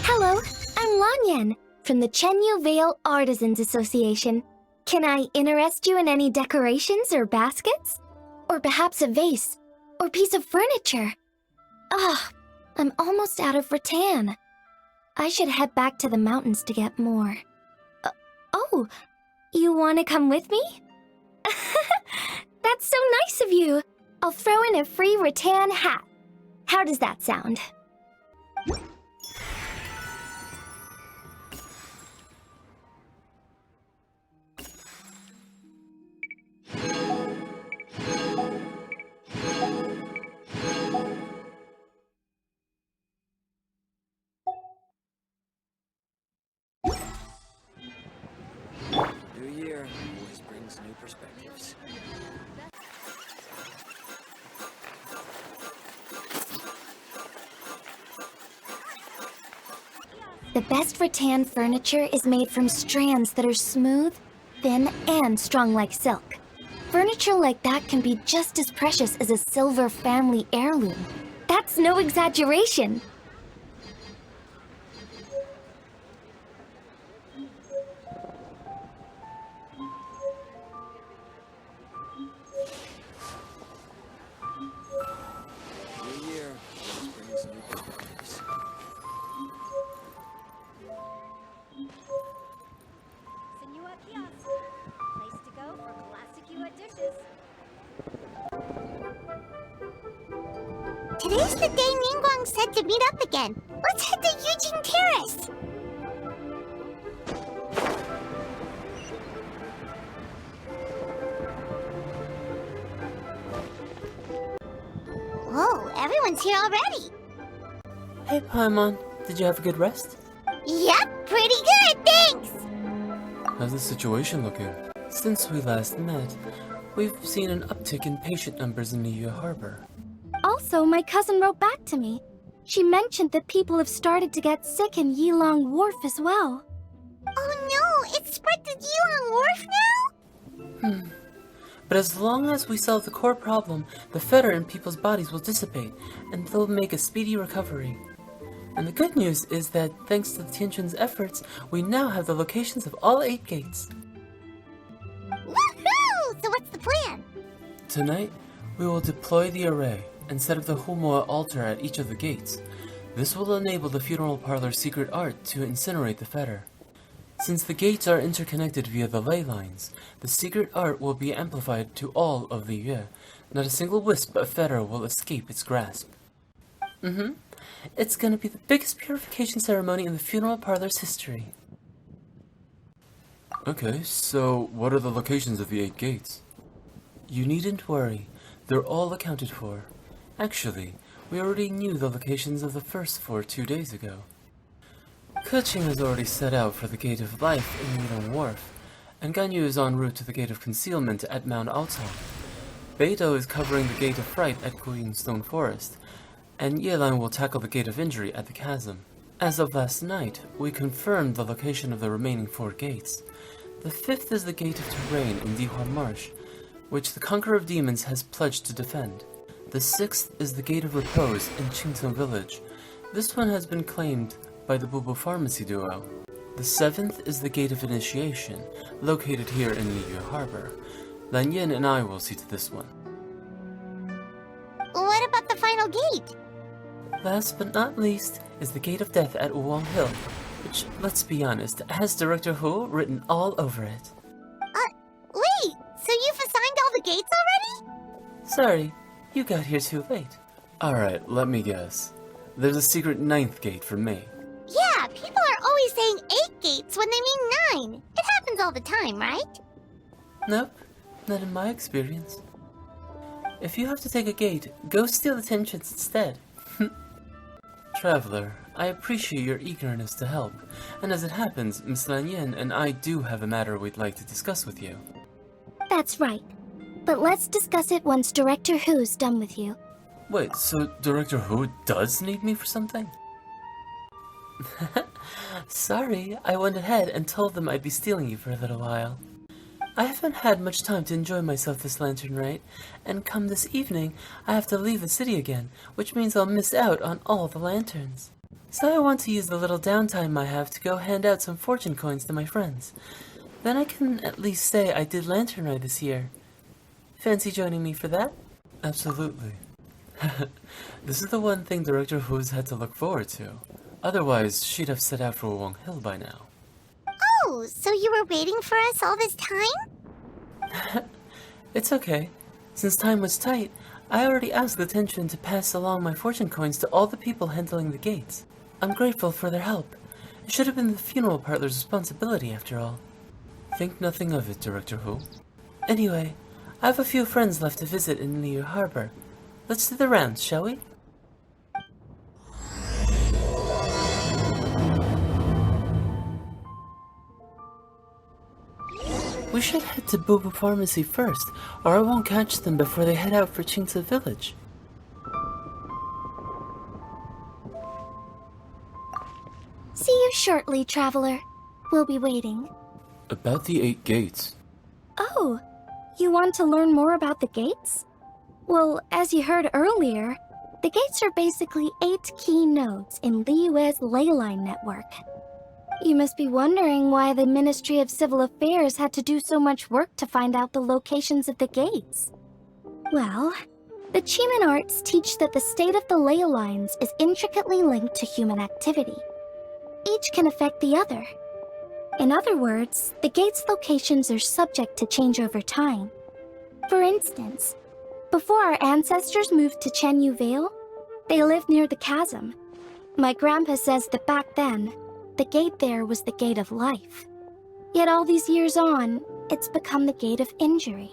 Hello, I'm Lanyan from the Chenyu Vale Artisans Association. Can I interest you in any decorations or baskets? Or perhaps a vase or piece of furniture? I'm almost out of rattan. I should head back to the mountains to get more. Oh, you want to come with me? That's so nice of you. I'll throw in a free rattan hat. How does that sound? New year always brings new perspectives. The best rattan furniture is made from strands that are smooth, thin, and strong like silk. Furniture like that can be just as precious as a silver family heirloom. That's no exaggeration. New year always brings new perspectives. Senua Kiosk, place to go for classic Yua dishes. Today's the day Ningguang said to meet up again. Let's head to Yujing Terrace. Whoa, everyone's here already. Hey, Paimon. Did you have a good rest? Yep, pretty good, thanks. How's the situation looking? Since we last met, we've seen an uptick in patient numbers in Niue Harbor. Also, my cousin wrote back to me. She mentioned that people have started to get sick in Yilong Wharf as well. Oh no, it's spread to Yilong Wharf now? But as long as we solve the core problem, the fetter in people's bodies will dissipate, and they'll make a speedy recovery. And the good news is that, thanks to the Tianquan's efforts, we now have the locations of all 8 gates. Woohoo! So what's the plan? Tonight, we will deploy the array and set up the Humoa altar at each of the gates. This will enable the funeral parlor's secret art to incinerate the fetter. Since the gates are interconnected via the ley lines, the secret art will be amplified to all of the Yue. Not a single wisp of fetter will escape its grasp. It's gonna be the biggest purification ceremony in the funeral parlor's history. Okay, so what are the locations of the 8 gates? You needn't worry, they're all accounted for. Actually, we already knew the locations of the first 4 2 days ago. Keqing has already set out for the Gate of Life in Yilong Wharf, And Ganyu is en route to the Gate of Concealment at Mount Altai. Beidou is covering the Gate of Fright at Queenstone Forest, and Yelan will tackle the Gate of Injury at the Chasm. As of last night, we confirmed the location of the remaining 4 gates. The 5th is the Gate of Terrain in Dihua Marsh, which the Conqueror of Demons has pledged to defend. The 6th is the Gate of Repose in Qingceng Village. This one has been claimed by the Bubu Pharmacy duo. The 7th is the Gate of Initiation, located here in Liyue Harbor. Lan Yin and I will see to this one. What about the final gate? Last but not least is the Gate of Death at Wulong Hill, which, let's be honest, has Director Hu written all over it. Wait, so you've assigned all the gates already? Sorry, you got here too late. Alright, let me guess. There's a secret 9th gate for me. Yeah, people are always saying 8 gates when they mean 9. It happens all the time, right? Nope, not in my experience. If you have to take a gate, go steal the Tianquan's instead. Traveler, I appreciate your eagerness to help, and as it happens, Miss Lan Yin and I do have a matter we'd like to discuss with you. That's right. But let's discuss it once Director Who's done with you. Wait, so Director Hu does need me for something? Sorry, I went ahead and told them I'd be stealing you for a little while. I haven't had much time to enjoy myself this lantern rite, and come this evening, I have to leave the city again, which means I'll miss out on all the lanterns. So I want to use the little downtime I have to go hand out some fortune coins to my friends. Then I can at least say I did lantern rite this year. Fancy joining me for that? Absolutely. This is the one thing Director Hu's had to look forward to. Otherwise, she'd have set out for Wulong Hill by now. Oh, so you were waiting for us all this time? It's okay. Since time was tight, I already asked the Tianquan to pass along my fortune coins to all the people handling the gates. I'm grateful for their help. It should have been the funeral parlor's responsibility after all. Think nothing of it, Director Hu. Anyway, I have a few friends left to visit in Liyue Harbor. Let's do the rounds, shall we? We should head to Bubu Pharmacy first, or I won't catch them before they head out for Qingce Village. See you shortly, Traveler. We'll be waiting. About the 8 gates. Oh, you want to learn more about the gates? Well, as you heard earlier, the gates are basically 8 key nodes in Liyue's ley line network. You must be wondering why the Ministry of Civil Affairs had to do so much work to find out the locations of the gates. Well, the Qimen arts teach that the state of the ley lines is intricately linked to human activity. Each can affect the other. In other words, the gates' locations are subject to change over time. For instance, before our ancestors moved to Chenyu Vale, they lived near the chasm. My grandpa says that back then, the gate there was the Gate of Life. Yet all these years on, it's become the Gate of Injury.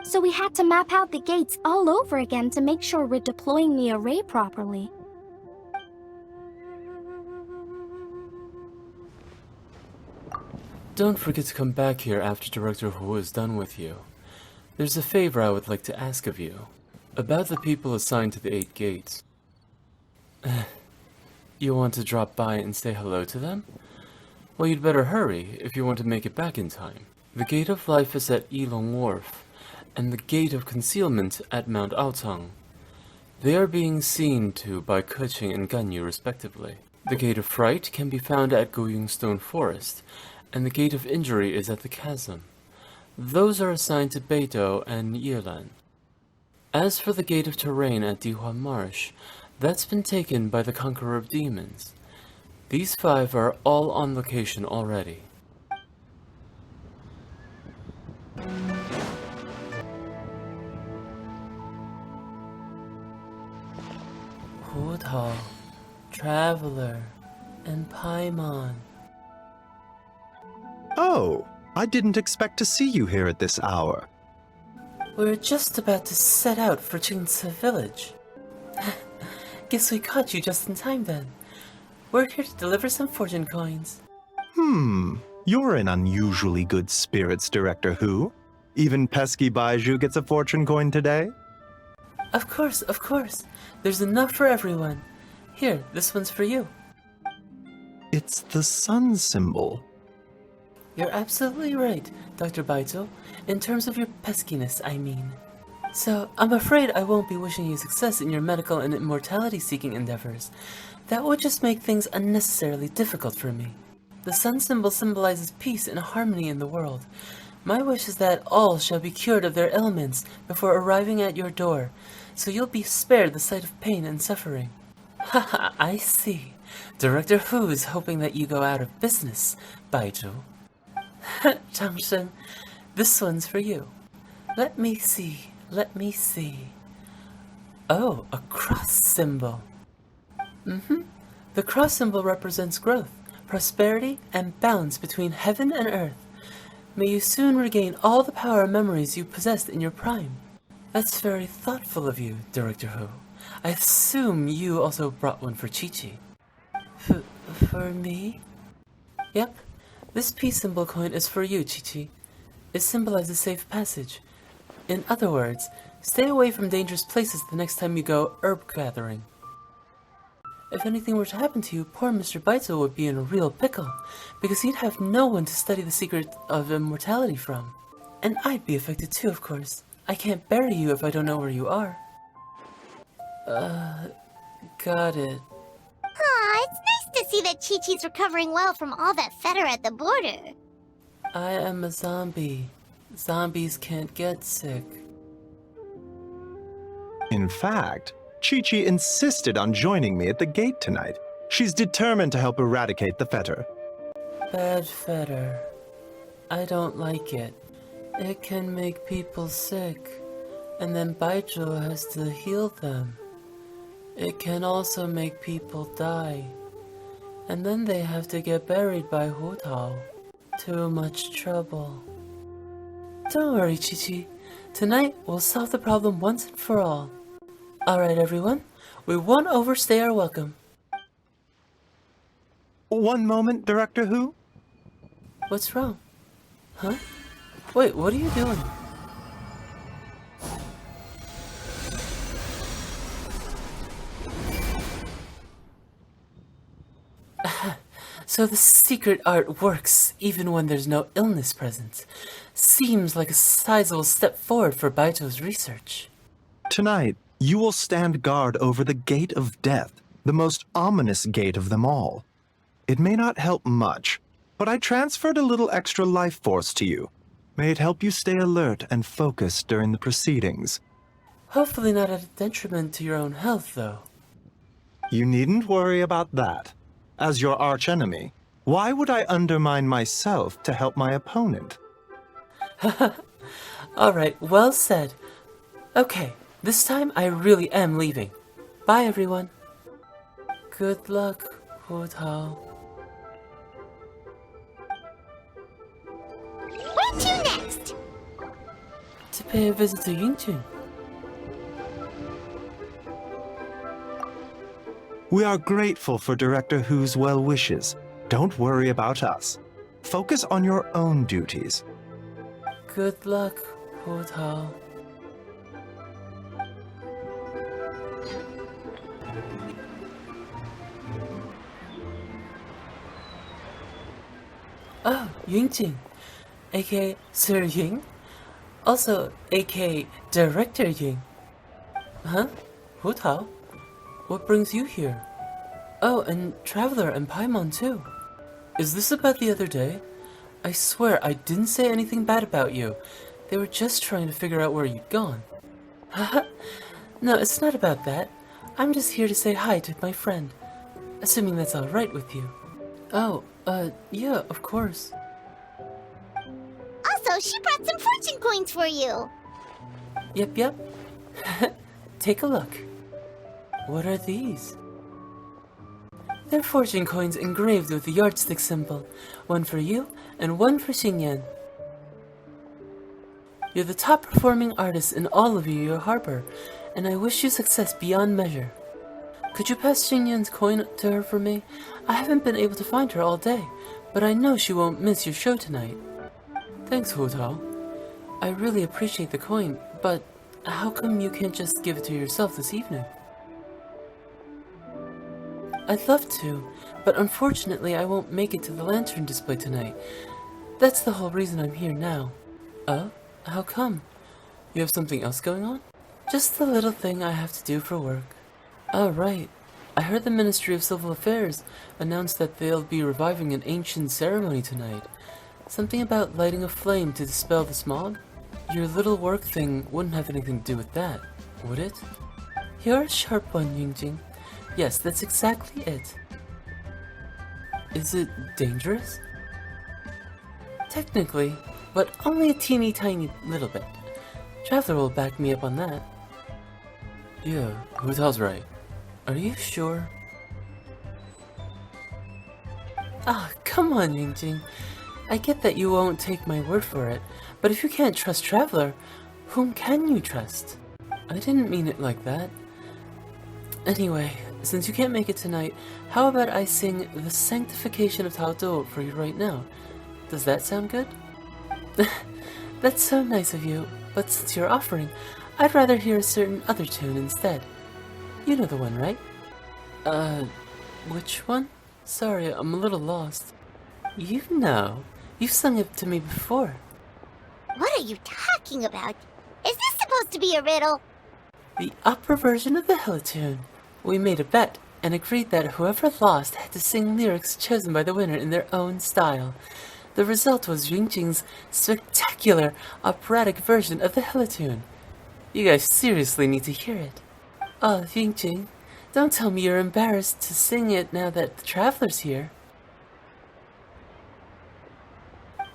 So we had to map out the gates all over again to make sure we're deploying the array properly. Don't forget to come back here after Director Hu is done with you. There's a favor I would like to ask of you. About the people assigned to the 8 gates. You want to drop by and say hello to them? Well, you'd better hurry if you want to make it back in time. The Gate of Life is at Yilong Wharf, and the Gate of Concealment at Mount Aotang. They are being seen to by Keqing and Ganyu respectively. The Gate of Fright can be found at Goyung Stone Forest, and the Gate of Injury is at the Chasm. Those are assigned to Beidou and Yelan. As for the Gate of Terrain at Dihua Marsh, that's been taken by the Conqueror of Demons. These 5 are all on location already. Hu Tao, Traveler, and Paimon. Oh, I didn't expect to see you here at this hour. We're just about to set out for Jingce Village. Guess we caught you just in time then. We're here to deliver some fortune coins. You're in unusually good spirits, Director Hu. Even pesky Baiju gets a fortune coin today? Of course, of course. There's enough for everyone. Here, this one's for you. It's the sun symbol. You're absolutely right, Dr. Baito. In terms of your peskiness, I mean. So, I'm afraid I won't be wishing you success in your medical and immortality-seeking endeavors. That would just make things unnecessarily difficult for me. The sun symbol symbolizes peace and harmony in the world. My wish is that all shall be cured of their ailments before arriving at your door, so you'll be spared the sight of pain and suffering. Haha, I see. Director Hu is hoping that you go out of business, Baizhu. Changshen, this one's for you. Let me see. Oh, a cross symbol. The cross symbol represents growth, prosperity, and balance between heaven and earth. May you soon regain all the power and memories you possessed in your prime. That's very thoughtful of you, Director Hu. I assume you also brought one for Qiqi. For me? Yep. This peace symbol coin is for you, Qiqi. It symbolizes safe passage. In other words, stay away from dangerous places the next time you go herb gathering. If anything were to happen to you, poor Mr. Baito would be in a real pickle, because he'd have no one to study the secret of immortality from. And I'd be affected too, of course. I can't bury you if I don't know where you are. Got it. Aw, it's nice to see that Chi-Chi's recovering well from all that fetter at the border. I am a zombie. Zombies can't get sick. In fact, Chi-Chi insisted on joining me at the gate tonight. She's determined to help eradicate the fetter. Bad fetter. I don't like it. It can make people sick, and then Baijiu has to heal them. It can also make people die, and then they have to get buried by Hu Tao. Too much trouble. Don't worry, Qiqi. Tonight, we'll solve the problem once and for all. Alright, everyone. We won't overstay our welcome. One moment, Director Hu. What's wrong? Huh? Wait, what are you doing? So the secret art works even when there's no illness present. Seems like a sizable step forward for Baito's research. Tonight, you will stand guard over the Gate of Death, the most ominous gate of them all. It may not help much, but I transferred a little extra life force to you. May it help you stay alert and focused during the proceedings. Hopefully not at a detriment to your own health, though. You needn't worry about that. As your archenemy, why would I undermine myself to help my opponent? Alright, well said. Okay, this time I really am leaving. Bye, everyone. Good luck, Hu Tao. Where to next? To pay a visit to Yingjun. We are grateful for Director Hu's well wishes. Don't worry about us. Focus on your own duties. Good luck, Hu Tao. Oh, Yungjing, aka Sir Ying? Also, aka Director Ying. Huh? Hu Tao? What brings you here? Oh, and Traveler and Paimon too. Is this about the other day? I swear I didn't say anything bad about you. They were just trying to figure out where you'd gone. Haha. No, it's not about that. I'm just here to say hi to my friend. Assuming that's alright with you. Oh, yeah, of course. Also, she brought some fortune coins for you. Yep. Take a look. What are these? They're fortune coins engraved with the yardstick symbol. One for you, and one for Xingyan. You're the top performing artist in all of your harbor, and I wish you success beyond measure. Could you pass Xingyan's coin to her for me? I haven't been able to find her all day, but I know she won't miss your show tonight. Thanks, Hu Tao. I really appreciate the coin, but how come you can't just give it to yourself this evening? I'd love to, but unfortunately I won't make it to the lantern display tonight. That's the whole reason I'm here now. Oh? How come? You have something else going on? Just the little thing I have to do for work. Oh, right. I heard the Ministry of Civil Affairs announce that they'll be reviving an ancient ceremony tonight. Something about lighting a flame to dispel the smog? Your little work thing wouldn't have anything to do with that, would it? You're a sharp one, Yungjing. Yes, that's exactly it. Is it dangerous? Technically, but only a teeny tiny little bit. Traveler will back me up on that. Yeah, Hu Tao's right. Are you sure? Ah, come on, Yungjing. I get that you won't take my word for it, but if you can't trust Traveler, whom can you trust? I didn't mean it like that. Anyway, since you can't make it tonight, how about I sing The Sanctification of Tao Do for you right now? Does that sound good? That's so nice of you, but since you're offering, I'd rather hear a certain other tune instead. You know the one, right? Which one? Sorry, I'm a little lost. You know. You've sung it to me before. What are you talking about? Is this supposed to be a riddle? The opera version of the Helitune. We made a bet and agreed that whoever lost had to sing lyrics chosen by the winner in their own style. The result was Yungjing's spectacular operatic version of the Helitune. You guys seriously need to hear it. Oh, Yungjing, don't tell me you're embarrassed to sing it now that the Traveler's here.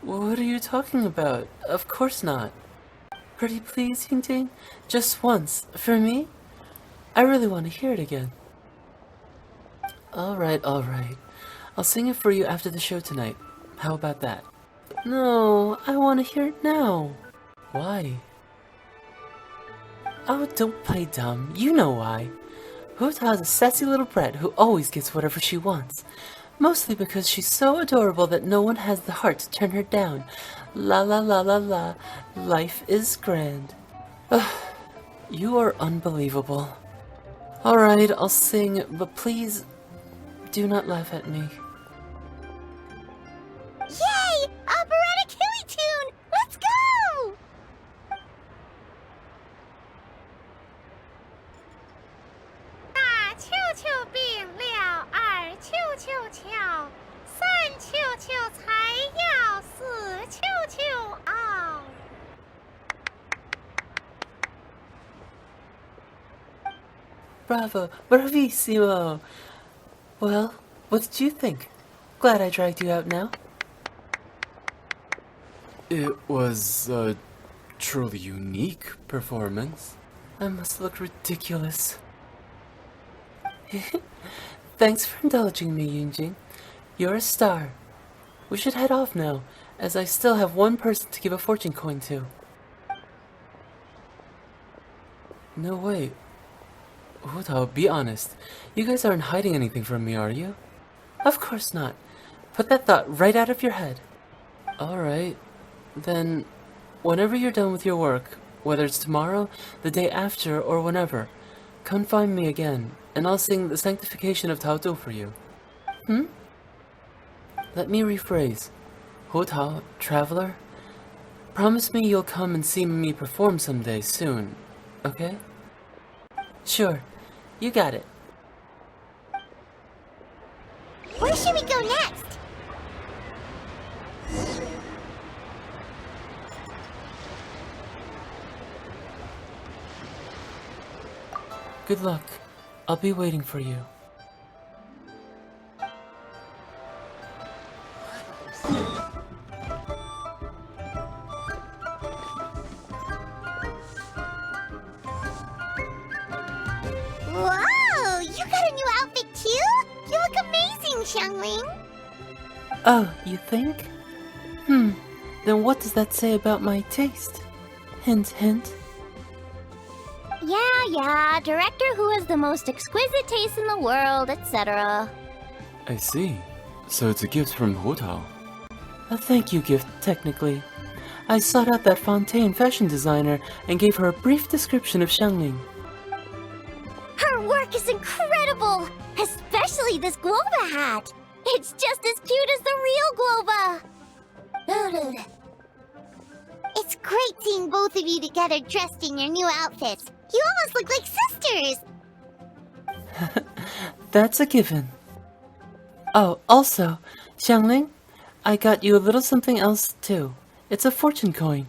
What are you talking about? Of course not. Pretty please, Yungjing? Just once, for me? I really want to hear it again. Alright. I'll sing it for you after the show tonight. How about that? No, I want to hear it now. Why? Oh, don't play dumb. You know why. Hu Tao's a sassy little brat who always gets whatever she wants. Mostly because she's so adorable that no one has the heart to turn her down. La la la la la. Life is grand. Ugh, you are unbelievable. Alright, I'll sing, but please do not laugh at me. Yay! Operatic Helitune! Let's go! Bravo, bravissimo! Well, what did you think? Glad I dragged you out now. It was a truly unique performance. I must look ridiculous. Thanks for indulging me, Yungjing. You're a star. We should head off now, as I still have one person to give a fortune coin to. No, wait. Hu Tao, be honest. You guys aren't hiding anything from me, are you? Of course not. Put that thought right out of your head. Alright. Then, whenever you're done with your work, whether it's tomorrow, the day after, or whenever, come find me again, and I'll sing the Sanctification of Tao Do for you. Hmm? Let me rephrase. Hu Tao, traveler, promise me you'll come and see me perform someday soon, okay? Sure, you got it. Where should we go next? Good luck. I'll be waiting for you. Whoa! You got a new outfit too? You look amazing, Xiangling. Oh, you think? Then what does that say about my taste? Hint, hint. Yeah, director who has the most exquisite taste in the world, etc. I see. So it's a gift from Hu Tao. A thank you gift, technically. I sought out that Fontaine fashion designer and gave her a brief description of Xiangling. Her work is incredible! Especially this Globa hat! It's just as cute as the real Globa! It's great seeing both of you together dressed in your new outfits. You almost look like sisters! That's a given. Oh, also, Xiangling, I got you a little something else too. It's a fortune coin.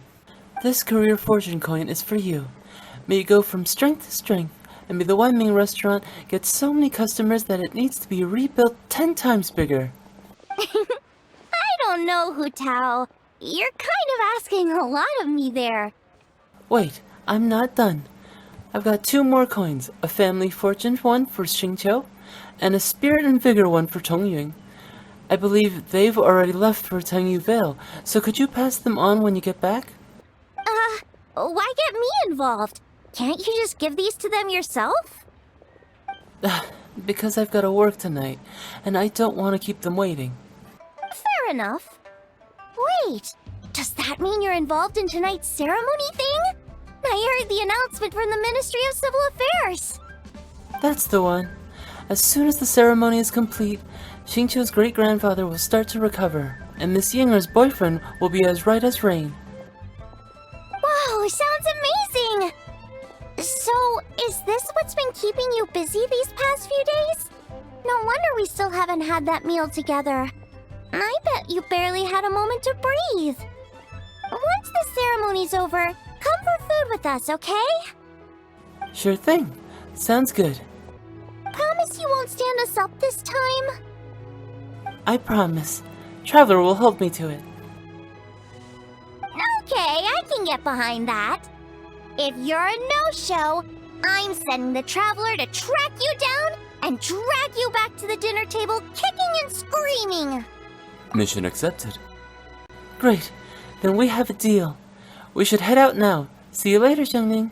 This career fortune coin is for you. May you go from strength to strength, and may the Wanming restaurant get so many customers that it needs to be rebuilt 10 times bigger. I don't know, Hu Tao. You're kind of asking a lot of me there. Wait, I'm not done. I've got 2 more coins, a family fortune one for Xingqiu, and a spirit and vigor one for Tongying. I believe they've already left for Tangyu Vale, so could you pass them on when you get back? Why get me involved? Can't you just give these to them yourself? Because I've got to work tonight, and I don't want to keep them waiting. Fair enough. Wait, does that mean you're involved in tonight's ceremony thing? I heard the announcement from the Ministry of Civil Affairs. That's the one. As soon as the ceremony is complete, Xingqiu's great-grandfather will start to recover, and Miss Yinger's boyfriend will be as right as rain. Wow, sounds amazing! So, is this what's been keeping you busy these past few days? No wonder we still haven't had that meal together. I bet you barely had a moment to breathe. Once the ceremony's over, come for food with us, okay? Sure thing. Sounds good. Promise you won't stand us up this time? I promise. Traveler will hold me to it. Okay, I can get behind that. If you're a no-show, I'm sending the Traveler to track you down and drag you back to the dinner table kicking and screaming. Mission accepted. Great. Then we have a deal. We should head out now. See you later, Xiangling.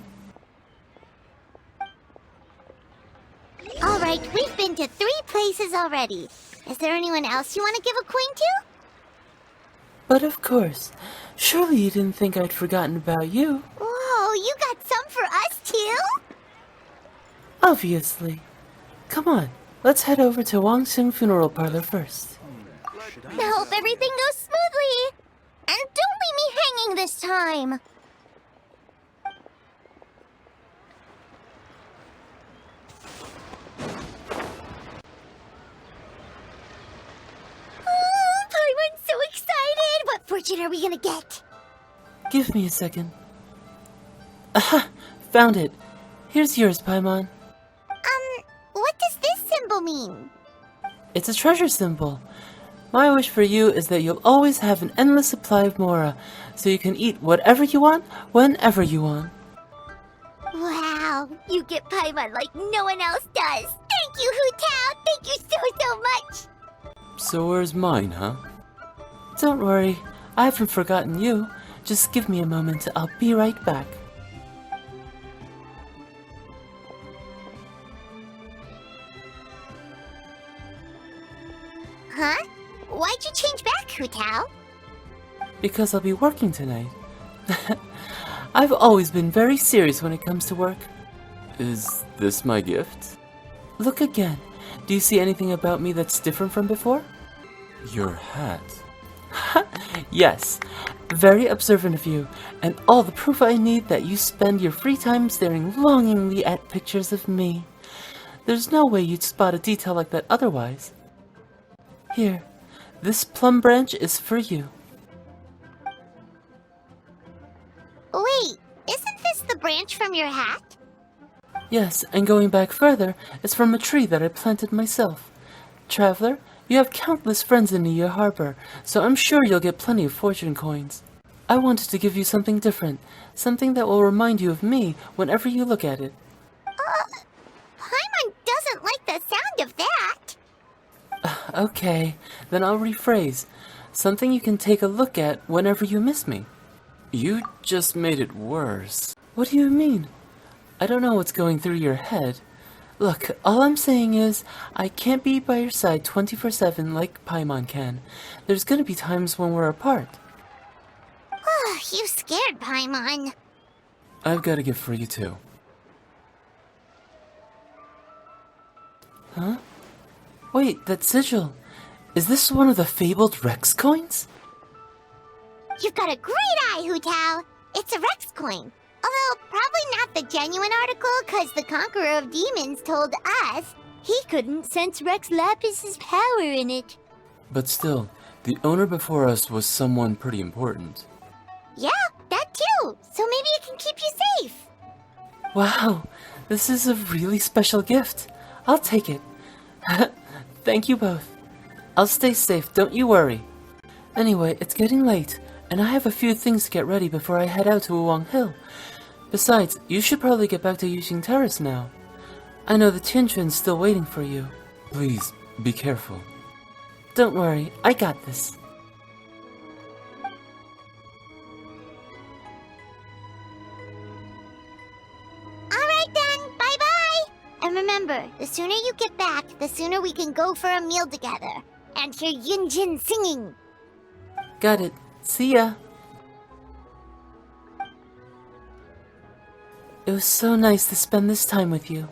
Alright, we've been to 3 places already. Is there anyone else you want to give a coin to? But of course. Surely you didn't think I'd forgotten about you. Whoa, you got some for us too? Obviously. Come on. Let's head over to Wangxing Funeral Parlor first. I hope everything goes smoothly. And don't leave me hanging this time. Oh, Paimon's so excited! What fortune are we gonna get? Give me a second. Aha! Found it. Here's yours, Paimon. What does this symbol mean? It's a treasure symbol. My wish for you is that you'll always have an endless supply of Mora, so you can eat whatever you want, whenever you want. Wow, you get Paimon like no one else does. Thank you, Hu Tao. Thank you so much. So where's mine, huh? Don't worry, I haven't forgotten you. Just give me a moment, I'll be right back. Huh? Why'd you change back, Hu Tao? Because I'll be working tonight. I've always been very serious when it comes to work. Is this my gift? Look again. Do you see anything about me that's different from before? Your hat. Yes, very observant of you, and all the proof I need that you spend your free time staring longingly at pictures of me. There's no way you'd spot a detail like that otherwise. Here, this plum branch is for you. Wait, isn't this the branch from your hat? Yes, and going back further, it's from a tree that I planted myself. Traveler, you have countless friends in Niya Harbor, so I'm sure you'll get plenty of fortune coins. I wanted to give you something different, something that will remind you of me whenever you look at it. Paimon doesn't like the sound of that. Okay, then I'll rephrase. Something you can take a look at whenever you miss me. You just made it worse. What do you mean? I don't know what's going through your head. Look, all I'm saying is, I can't be by your side 24/7 like Paimon can. There's gonna be times when we're apart. You scared Paimon. I've got a gift for you too. Huh? Wait, that sigil. Is this one of the fabled Rex coins? You've got a great eye, Hu Tao. It's a Rex coin. Although probably not the genuine article, because the Conqueror of Demons told us he couldn't sense Rex Lapis's power in it. But still, the owner before us was someone pretty important. Yeah, that too. So maybe it can keep you safe. Wow, this is a really special gift. I'll take it. Thank you both. I'll stay safe, don't you worry. Anyway, it's getting late, and I have a few things to get ready before I head out to Uwang Hill. Besides, you should probably get back to Yuxing Terrace now. I know the Tianquan's still waiting for you. Please, be careful. Don't worry, I got this. Alright then, bye-bye! And remember, the sooner you get back, the sooner we can go for a meal together. And hear Yunjin singing. Got it. See ya. It was so nice to spend this time with you.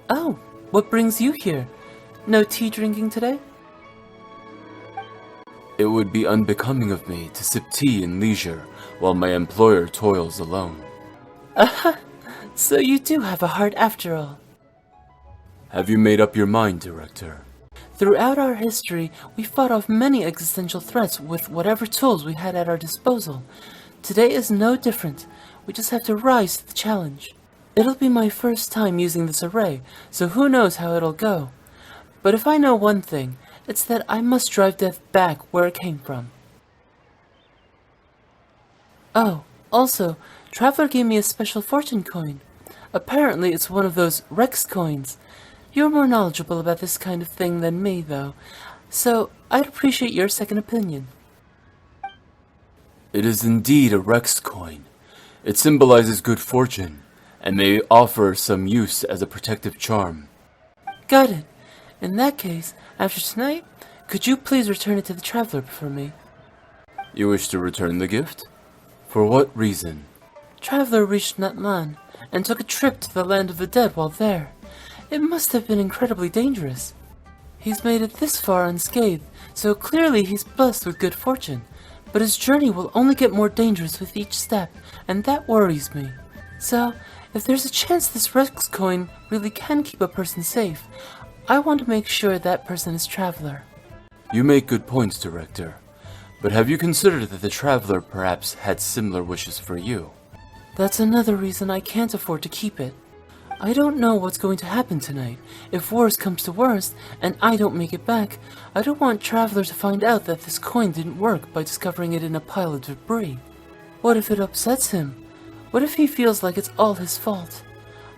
Oh, what brings you here? No tea drinking today? It would be unbecoming of me to sip tea in leisure while my employer toils alone. Aha! So you do have a heart after all. Have you made up your mind, Director? Throughout our history, we fought off many existential threats with whatever tools we had at our disposal. Today is no different. We just have to rise to the challenge. It'll be my first time using this array, so who knows how it'll go. But if I know one thing, it's that I must drive death back where it came from. Oh, also, Traveler gave me a special fortune coin. Apparently it's one of those Rex coins. You're more knowledgeable about this kind of thing than me, though, so I'd appreciate your second opinion. It is indeed a Rex coin. It symbolizes good fortune, and may offer some use as a protective charm. Got it. In that case, after tonight, could you please return it to the Traveler for me? You wish to return the gift? For what reason? Traveler reached Natlan and took a trip to the land of the dead while there. It must have been incredibly dangerous. He's made it this far unscathed, so clearly he's blessed with good fortune. But his journey will only get more dangerous with each step, and that worries me. So, if there's a chance this Rex coin really can keep a person safe, I want to make sure that person is Traveler. You make good points, Director. But have you considered that the Traveler perhaps had similar wishes for you? That's another reason I can't afford to keep it. I don't know what's going to happen tonight. If worst comes to worst, and I don't make it back, I don't want Traveler to find out that this coin didn't work by discovering it in a pile of debris. What if it upsets him? What if he feels like it's all his fault?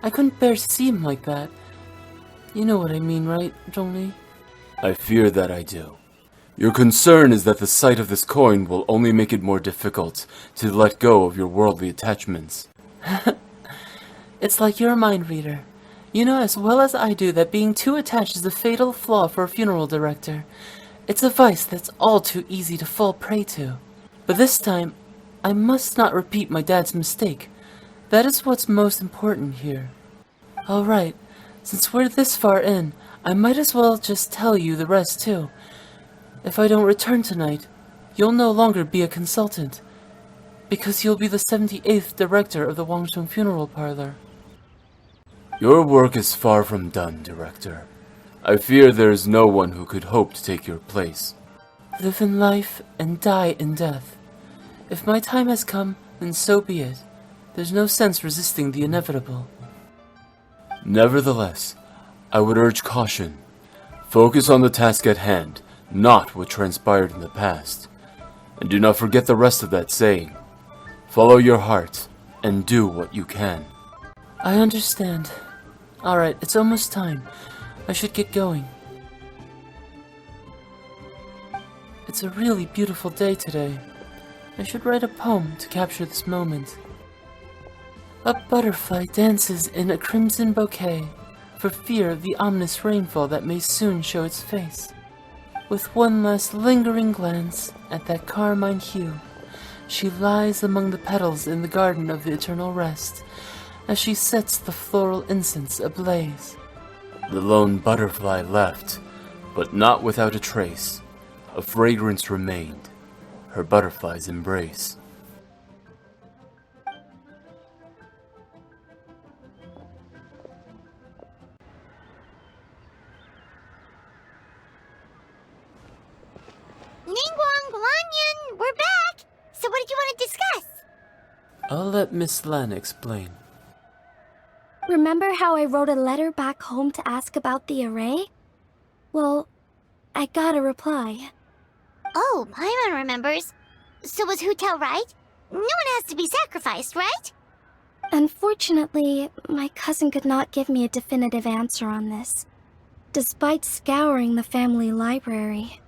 I couldn't bear to see him like that. You know what I mean, right, Zhongli? I fear that I do. Your concern is that the sight of this coin will only make it more difficult to let go of your worldly attachments. It's like you're a mind reader. You know as well as I do that being too attached is a fatal flaw for a funeral director. It's a vice that's all too easy to fall prey to. But this time, I must not repeat my dad's mistake. That is what's most important here. Alright, Since we're this far in, I might as well just tell you the rest too. If I don't return tonight, you'll no longer be a consultant, because you'll be the 78th director of the Wangsheng Funeral Parlor. Your work is far from done, Director. I fear there is no one who could hope to take your place. Live in life and die in death. If my time has come, then so be it. There's no sense resisting the inevitable. Nevertheless, I would urge caution. Focus on the task at hand, not what transpired in the past. And do not forget the rest of that saying. Follow your heart, and do what you can. I understand. Alright, it's almost time. I should get going. It's a really beautiful day today. I should write a poem to capture this moment. A butterfly dances in a crimson bouquet, for fear of the ominous rainfall that may soon show its face. With one last lingering glance at that carmine hue, she lies among the petals in the garden of the eternal rest, as she sets the floral incense ablaze. The lone butterfly left, but not without a trace. A fragrance remained, her butterfly's embrace. Ningguang, Lanyan, we're back! So what did you want to discuss? I'll let Miss Lan explain. Remember how I wrote a letter back home to ask about the array? Well, I got a reply. Oh, Paimon remembers. So was Hu Tao right? No one has to be sacrificed, right? Unfortunately, my cousin could not give me a definitive answer on this, despite scouring the family library.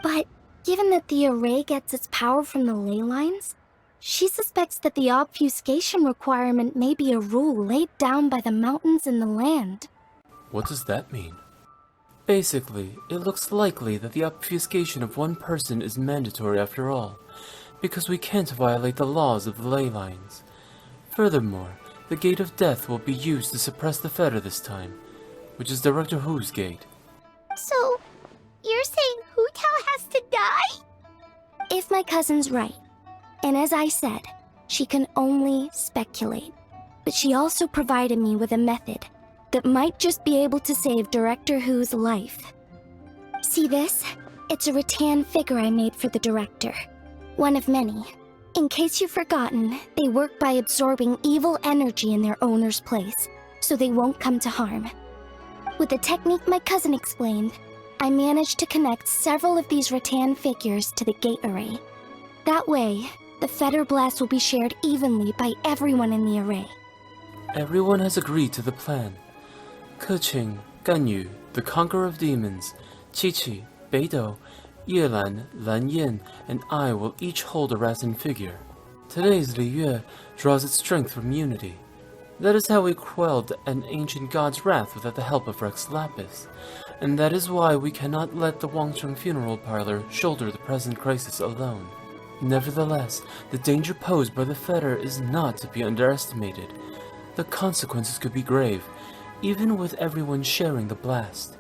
But given that the array gets its power from the ley lines, she suspects that the obfuscation requirement may be a rule laid down by the mountains and the land. What does that mean? Basically, it looks likely that the obfuscation of one person is mandatory after all, because we can't violate the laws of the ley lines. Furthermore, the Gate of Death will be used to suppress the Fetter this time, which is Director Hu's gate. So, you're saying Hu Tao has to die? If my cousin's right, and as I said, she can only speculate, but she also provided me with a method that might just be able to save Director Hu's life. See this? It's a rattan figure I made for the director. One of many. In case you've forgotten, they work by absorbing evil energy in their owner's place, so they won't come to harm. With the technique my cousin explained, I managed to connect several of these rattan figures to the gate array. That way, the Fetter Blast will be shared evenly by everyone in the array. Everyone has agreed to the plan. Keqing, Ganyu, the Conqueror of Demons, Qiqi, Beidou, Yelan, Lanyan, and I will each hold a rattan figure. Today's Li Yue draws its strength from unity. That is how we quelled an ancient god's wrath without the help of Rex Lapis, and that is why we cannot let the Wangsheng Funeral Parlor shoulder the present crisis alone. Nevertheless, the danger posed by the Fetter is not to be underestimated. The consequences could be grave, even with everyone sharing the blast.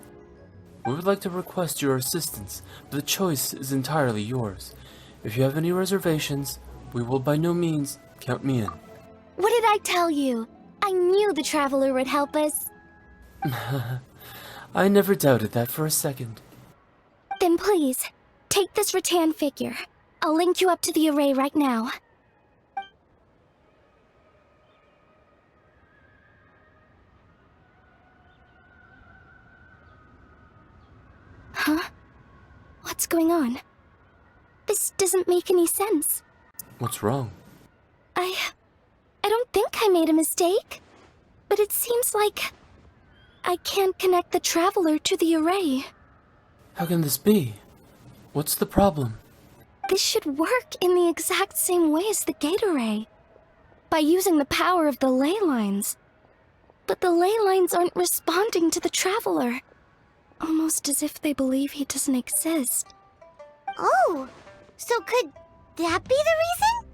We would like to request your assistance, but the choice is entirely yours. If you have any reservations, we will by no means count me in. What did I tell you? I knew the Traveler would help us. I never doubted that for a second. Then please, take this rattan figure. I'll link you up to the array right now. Huh? What's going on? This doesn't make any sense. What's wrong? I don't think I made a mistake. But it seems like I can't connect the Traveler to the array. How can this be? What's the problem? This should work in the exact same way as the gate array, by using the power of the ley lines. But the ley lines aren't responding to the Traveler, almost as if they believe he doesn't exist. Oh, so could that be the reason?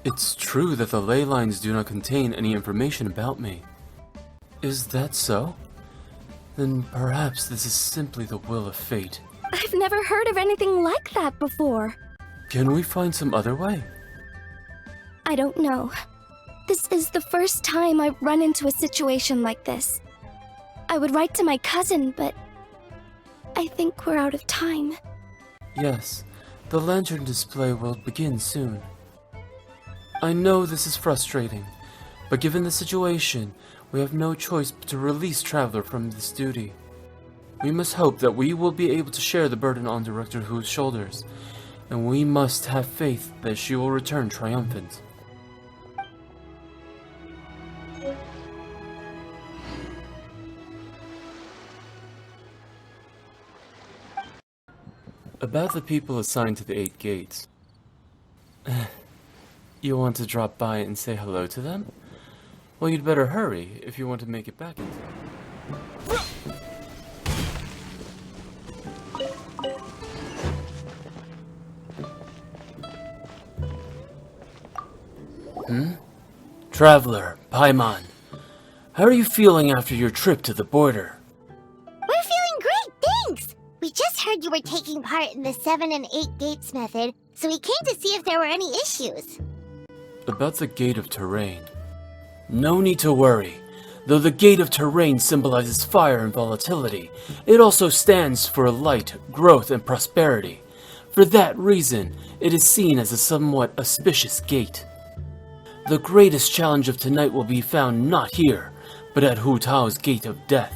It's true that the ley lines do not contain any information about me. Is that so? Then perhaps this is simply the will of fate. I've never heard of anything like that before. Can we find some other way? I don't know. This is the first time I've run into a situation like this. I would write to my cousin, but I think we're out of time. Yes, the lantern display will begin soon. I know this is frustrating, but given the situation, we have no choice but to release Traveler from this duty. We must hope that we will be able to share the burden on Director Hu's shoulders, and we must have faith that she will return triumphant. About the people assigned to the 8 gates. You want to drop by and say hello to them? Well, you'd better hurry if you want to make it back in time. Traveler, Paimon, how are you feeling after your trip to the border? We're feeling great, thanks! We just heard you were taking part in the 7 and 8 gates method, so we came to see if there were any issues. About the Gate of Terrain. No need to worry. Though the Gate of Terrain symbolizes fire and volatility, it also stands for light, growth, and prosperity. For that reason, it is seen as a somewhat auspicious gate. The greatest challenge of tonight will be found not here, but at Hu Tao's Gate of Death.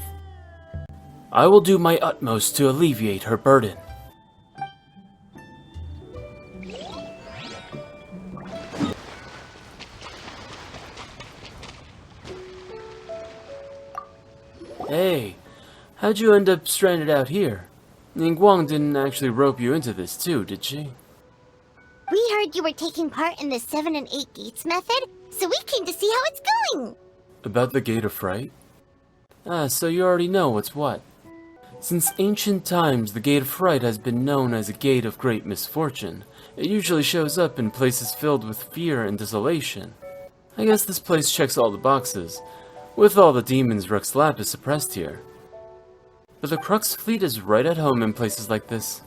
I will do my utmost to alleviate her burden. Hey, how'd you end up stranded out here? Ningguang didn't actually rope you into this too, did she? We heard you were taking part in the 7 and 8 gates method, so we came to see how it's going. About the Gate of Fright? Ah, so you already know what's what. Since ancient times, the Gate of Fright has been known as a gate of great misfortune. It usually shows up in places filled with fear and desolation. I guess this place checks all the boxes. With all the demons, Rex Lapis suppressed here. But the Crux fleet is right at home in places like this.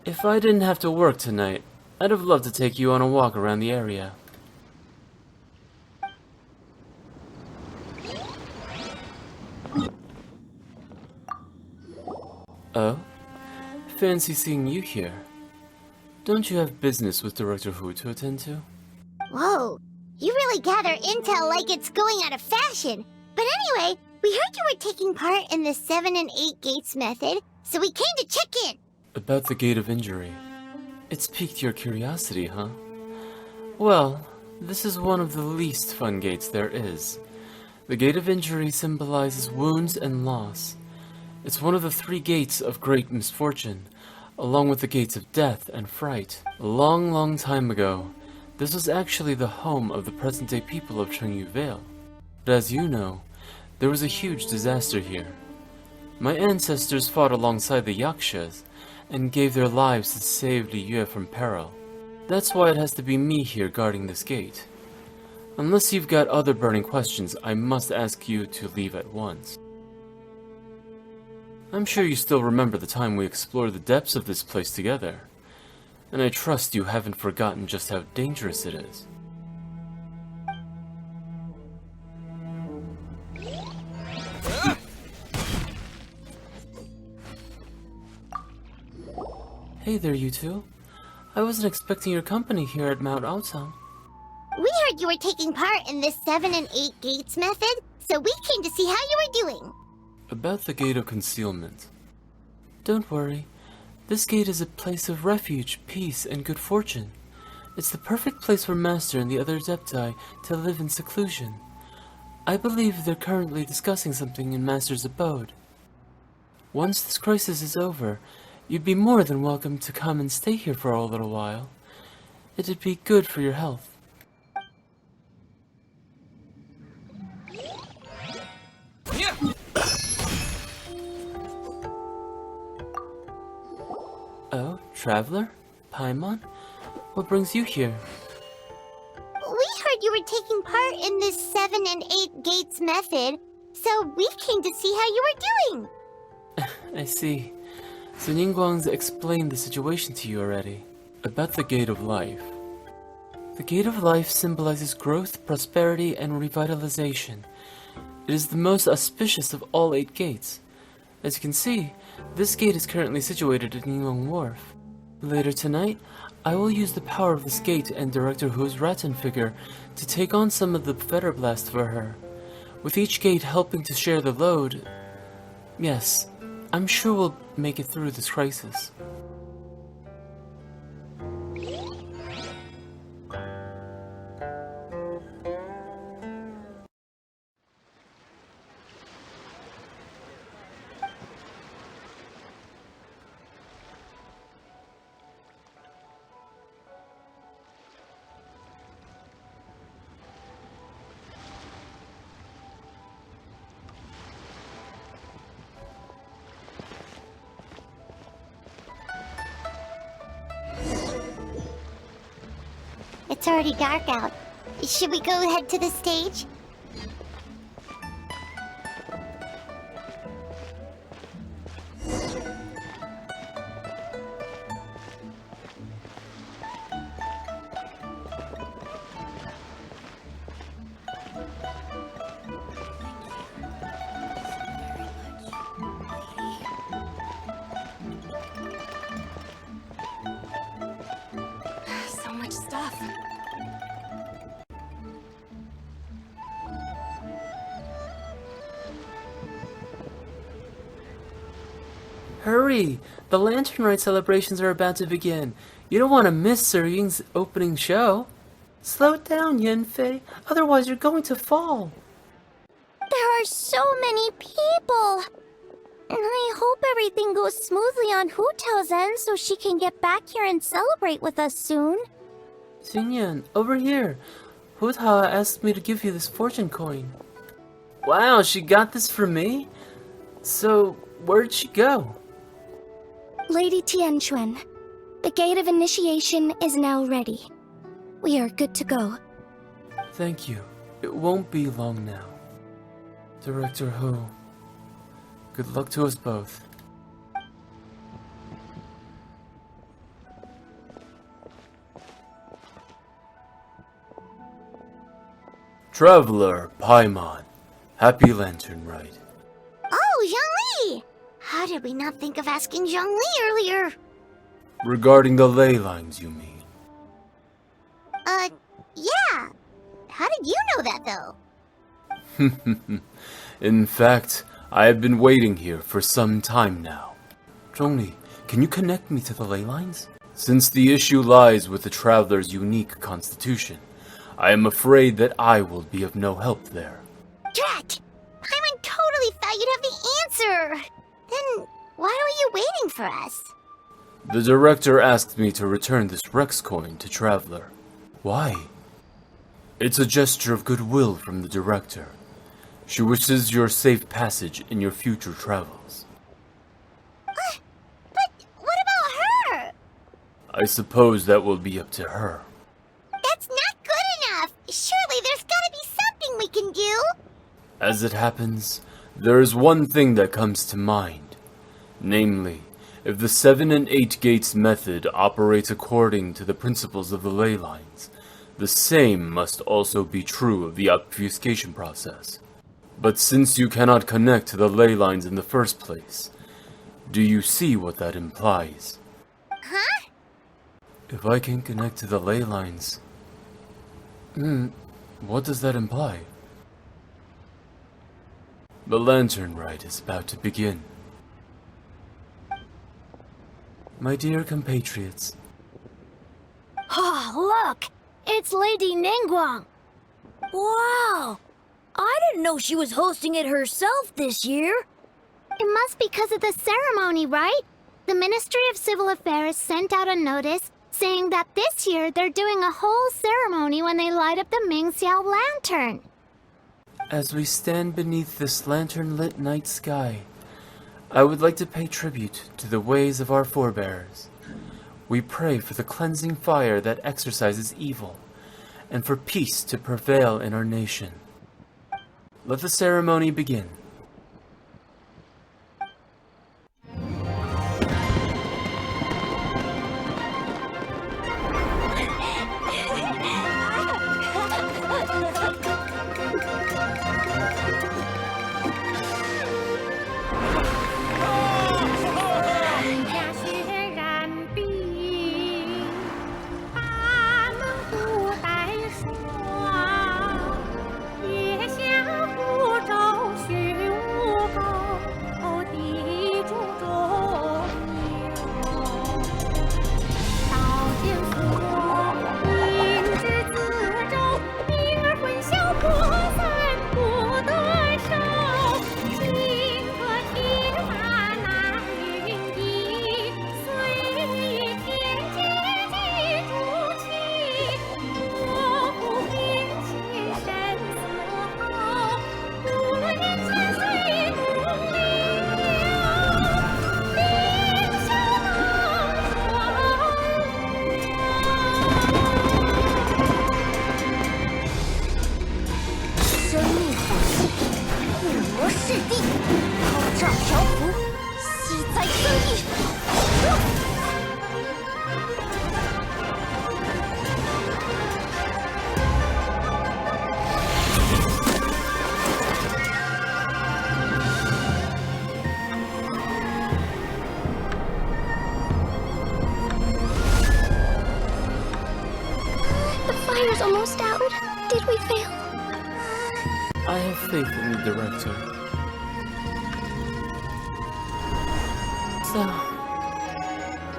If I didn't have to work tonight, I'd have loved to take you on a walk around the area. Oh? Fancy seeing you here. Don't you have business with Director Hu to attend to? Whoa, you really gather intel like it's going out of fashion. But anyway, we heard you were taking part in the 7 and 8 gates method, so we came to check in. About the Gate of Injury. It's piqued your curiosity, huh? Well, this is one of the least fun gates there is. The Gate of Injury symbolizes wounds and loss. It's one of the 3 gates of great misfortune, along with the gates of death and fright. A long, long time ago, this was actually the home of the present-day people of Chengyu Vale. But as you know, there was a huge disaster here. My ancestors fought alongside the Yakshas, and gave their lives to save Liyue from peril. That's why it has to be me here guarding this gate. Unless you've got other burning questions, I must ask you to leave at once. I'm sure you still remember the time we explored the depths of this place together, and I trust you haven't forgotten just how dangerous it is. Hey there, you two. I wasn't expecting your company here at Mount Aocang. We heard you were taking part in this 7 and 8 gates method, so we came to see how you were doing. About the Gate of Concealment. Don't worry. This gate is a place of refuge, peace, and good fortune. It's the perfect place for Master and the other Adepti to live in seclusion. I believe they're currently discussing something in Master's abode. Once this crisis is over, you'd be more than welcome to come and stay here for a little while. It'd be good for your health. Oh, Traveler? Paimon? What brings you here? We heard you were taking part in this 7 and 8 gates method, So we came to see how you were doing. I see. So Ningguang's explained the situation to you already. About the Gate of Life. The Gate of Life symbolizes growth, prosperity, and revitalization. It is the most auspicious of all 8 gates. As you can see, this gate is currently situated at Ningguang Wharf. Later tonight, I will use the power of this gate and Director Hu's Rattan figure to take on some of the Fetter Blast for her. With each gate helping to share the load, yes, I'm sure we'll make it through this crisis. It's already dark out. Should we go head to the stage? So much stuff. Hurry! The Lantern Rite celebrations are about to begin. You don't want to miss Sir Ying's opening show. Slow down, Yanfei, otherwise you're going to fall. There are so many people. And I hope everything goes smoothly on Hu Tao's end so she can get back here and celebrate with us soon. Xingyan, over here. Hu Tao asked me to give you this fortune coin. Wow, she got this for me? So, where'd she go? Lady Tianquan, the Gate of Initiation is now ready. We are good to go. Thank you. It won't be long now. Director Hu, good luck to us both. Traveler Paimon, happy Lantern Rite. Oh, Zhongli! How did we not think of asking Zhongli earlier? Regarding the ley lines, you mean? Yeah. How did you know that, though? In fact, I have been waiting here for some time now. Zhongli, can you connect me to the ley lines? Since the issue lies with the Traveler's unique constitution, I am afraid that I will be of no help there. Drat! Paimon totally thought you'd have the answer! Then, why were you waiting for us? The director asked me to return this Rex coin to Traveler. Why? It's a gesture of goodwill from the director. She wishes your safe passage in your future travels. But what about her? I suppose that will be up to her. That's not good enough! Surely there's gotta be something we can do! As it happens, there is one thing that comes to mind. Namely, if the 7 and 8 gates method operates according to the principles of the ley lines, the same must also be true of the obfuscation process. But since you cannot connect to the ley lines in the first place, do you see what that implies? Huh? If I can connect to the ley lines... what does that imply? The Lantern Rite is about to begin. My dear compatriots, Oh, look! It's Lady Ningguang! Wow! I didn't know she was hosting it herself this year. It must be because of the ceremony, right? The Ministry of Civil Affairs sent out a notice saying that this year they're doing a whole ceremony when they light up the Mingxiao lantern. as we stand beneath this lantern-lit night sky, I would like to pay tribute to the ways of our forebears. We pray for the cleansing fire that exorcises evil, and for peace to prevail in our nation. Let the ceremony begin. Fire's almost out. Did we fail? I have faith in the director. So,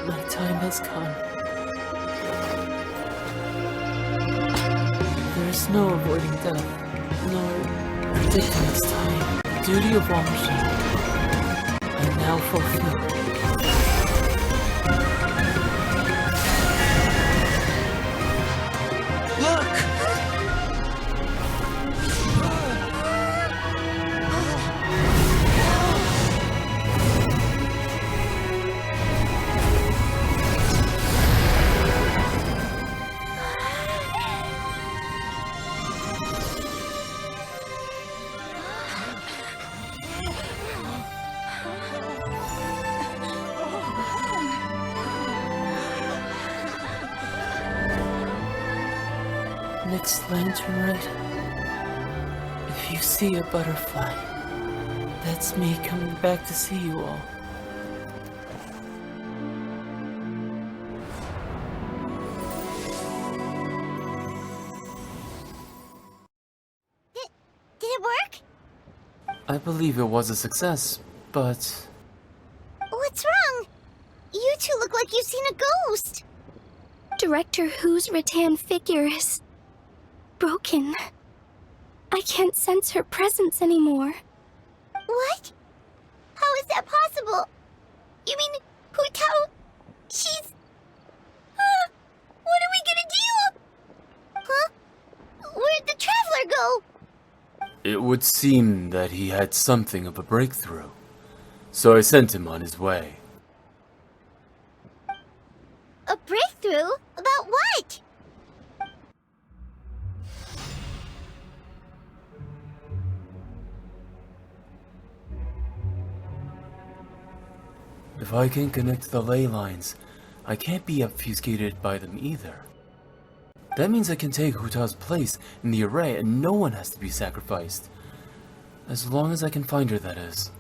my time has come. There is no avoiding death, nor predicting its time. The duty of watching, I now fulfill. Next lantern, right? If you see a butterfly, that's me coming back to see you all. Did it work? I believe it was a success, but What's wrong? You two look like you've seen a ghost. Director Hu's rattan figure is broken. I can't sense her presence anymore. What? How is that possible? You mean Hu Tao? She's... what are we gonna do? Huh? Where'd the Traveler go? it would seem that he had something of a breakthrough. So I sent him on his way. A breakthrough? About what? If I can connect the ley lines, I can't be obfuscated by them either. That means I can take Hu Tao's place in the array and no one has to be sacrificed. As long as I can find her, that is.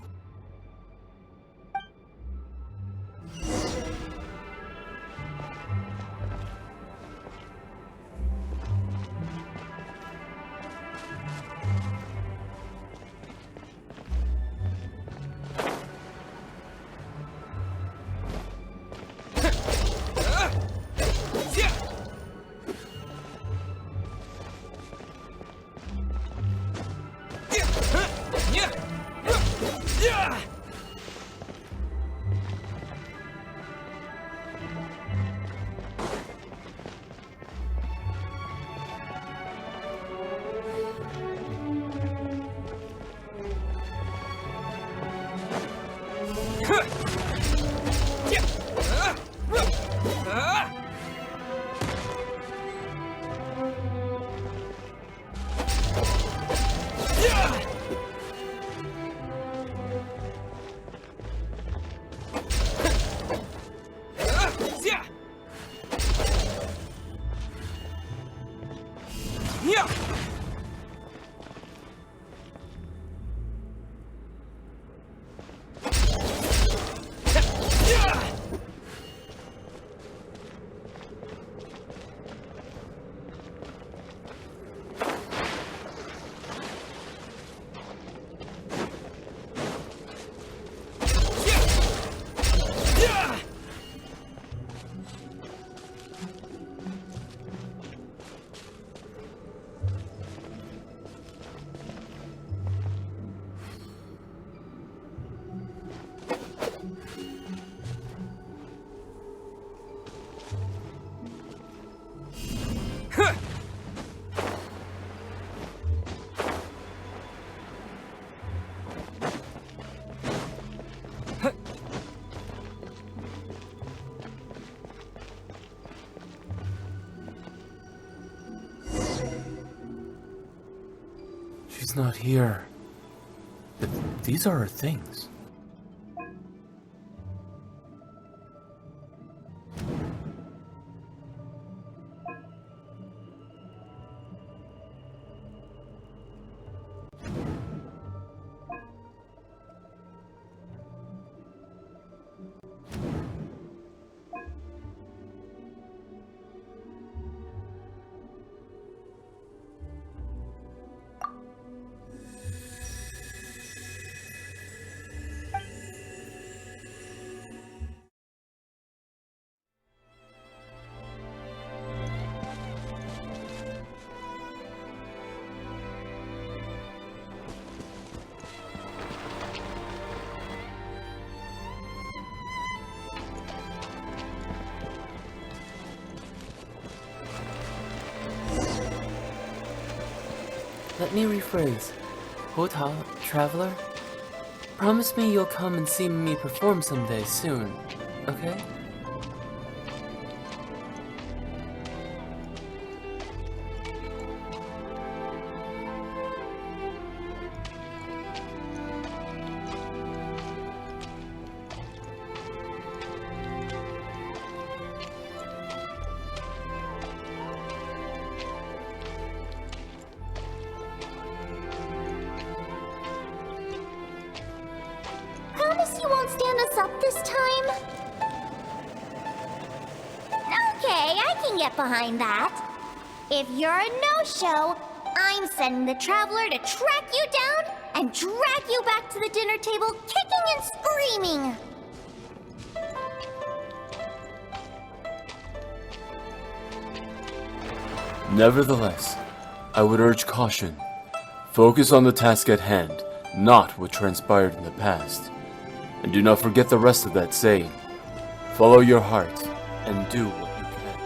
is not here. But these are her things. Let me rephrase. Hota, traveler, promise me you'll come and see me perform someday soon, okay? Promise you won't stand us up this time? Okay, I can get behind that. If you're a no-show, I'm sending the Traveler to track you down and drag you back to the dinner table kicking and screaming! Nevertheless, I would urge caution. Focus on the task at hand, not what transpired in the past. And do not forget the rest of that saying. Follow your heart and do what you can.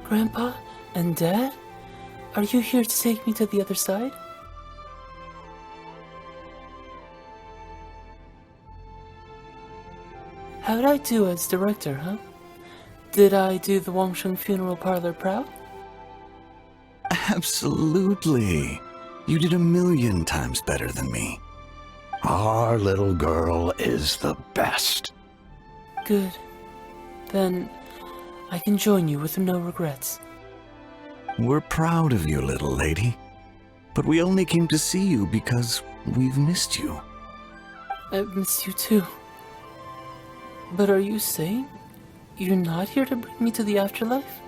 Grandpa and Dad? Are you here to take me to the other side? How'd I do as director, huh? Did I do the Wangsheng Funeral Parlor proud? Absolutely. You did 1,000,000 times better than me. Our little girl is the best. Good. Then I can join you with no regrets. We're proud of you, little lady. But we only came to see you because we've missed you. I've missed you too. But are you saying you're not here to bring me to the afterlife?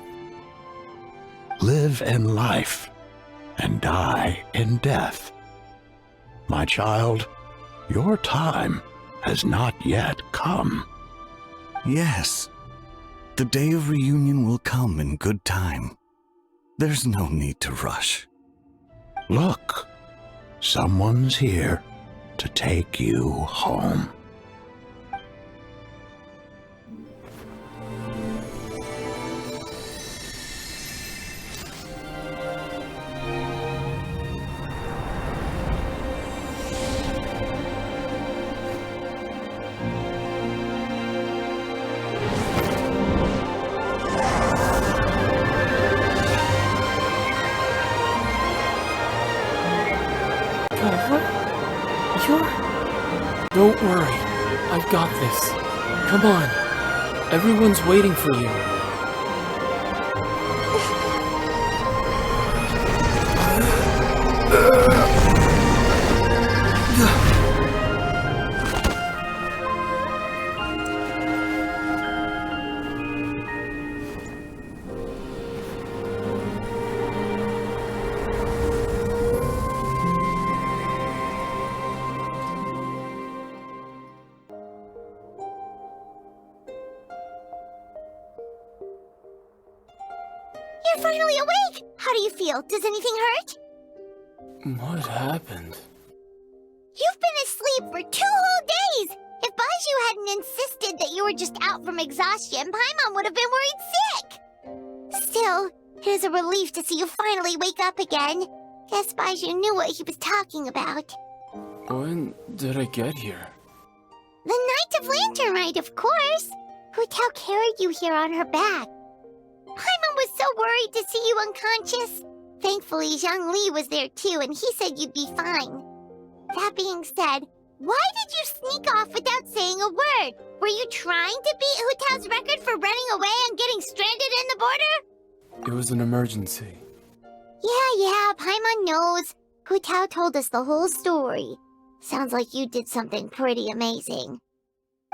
Live in life and die in death. My child, your time has not yet come. Yes, the day of reunion will come in good time. There's no need to rush. Look, someone's here to take you home. Don't worry, I've got this. Come on, everyone's waiting for you. You're finally awake! How do you feel? Does anything hurt? What happened? You've been asleep for 2 whole days! If Baiju hadn't insisted that you were just out from exhaustion, Paimon would have been worried sick! Still, it is a relief to see you finally wake up again. Guess Baiju knew what he was talking about. When did I get here? The Night of Lantern Rite, of course! Hu Tao carried you here on her back. Paimon was so worried to see you unconscious. Thankfully, Zhang Li was there too, and he said you'd be fine. That being said, why did you sneak off without saying a word? Were you trying to beat Hu Tao's record for running away and getting stranded in the border? It was an emergency. Yeah, Paimon knows. Hu Tao told us the whole story. Sounds like you did something pretty amazing.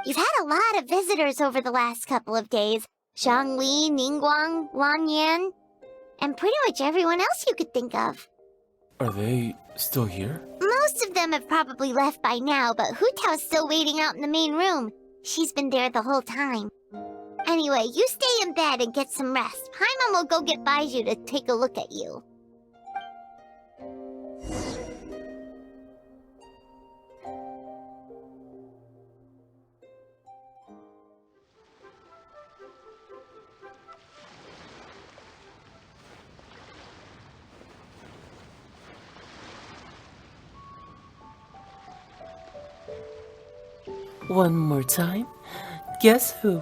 You've had a lot of visitors over the last couple of days. Zhang Li, Ningguang, Lan Yan, and pretty much everyone else you could think of. Are they still here? Most of them have probably left by now, but Hu Tao's still waiting out in the main room. She's been there the whole time. Anyway, you stay in bed and get some rest. Paimon will go get Baiju to take a look at you. One more time. Guess who?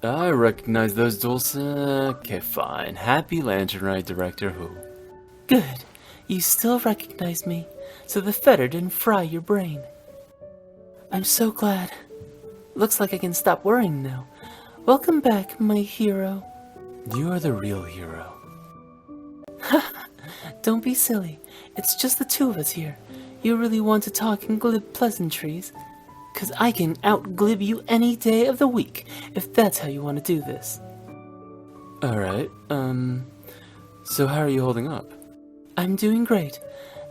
I recognize those duels. Okay, fine. Happy Lantern Rite Director Hu. Good. You still recognize me, so the fetter didn't fry your brain. I'm so glad. Looks like I can stop worrying now. Welcome back, my hero. You are the real hero. Don't be silly. It's just the two of us here. You really want to talk in glib pleasantries? 'Cause I can out-glib you any day of the week, if that's how you want to do this. Alright, so how are you holding up? I'm doing great,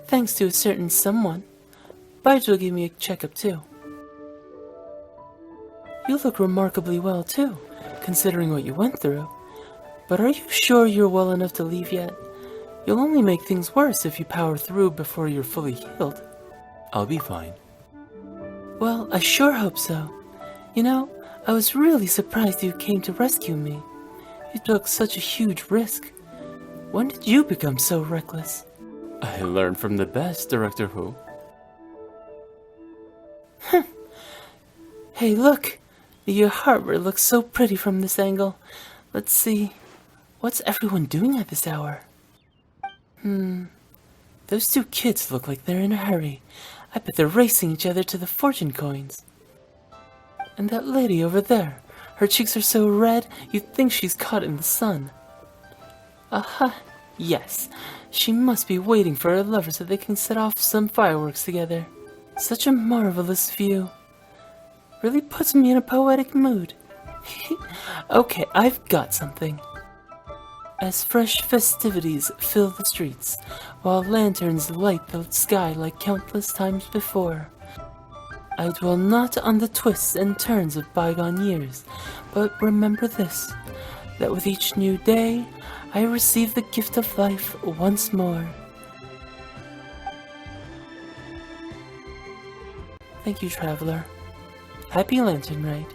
thanks to a certain someone. Baiju gave me a checkup too. You look remarkably well too, considering what you went through. But are you sure you're well enough to leave yet? You'll only make things worse if you power through before you're fully healed. I'll be fine. Well, I sure hope so. You know, I was really surprised you came to rescue me. You took such a huge risk. When did you become so reckless? I learned from the best, Director Hu. Hey, look! Your harbor looks so pretty from this angle. Let's see. What's everyone doing at this hour? Those two kids look like they're in a hurry. I bet they're racing each other to the fortune coins. And that lady over there, her cheeks are so red, you'd think she's caught in the sun. Aha, yes, she must be waiting for her lover so they can set off some fireworks together. Such a marvelous view. Really puts me in a poetic mood. Okay, I've got something. As fresh festivities fill the streets, while lanterns light the sky like countless times before, I dwell not on the twists and turns of bygone years, but remember this, that with each new day, I receive the gift of life once more. Thank you, traveler. Happy Lantern Rite.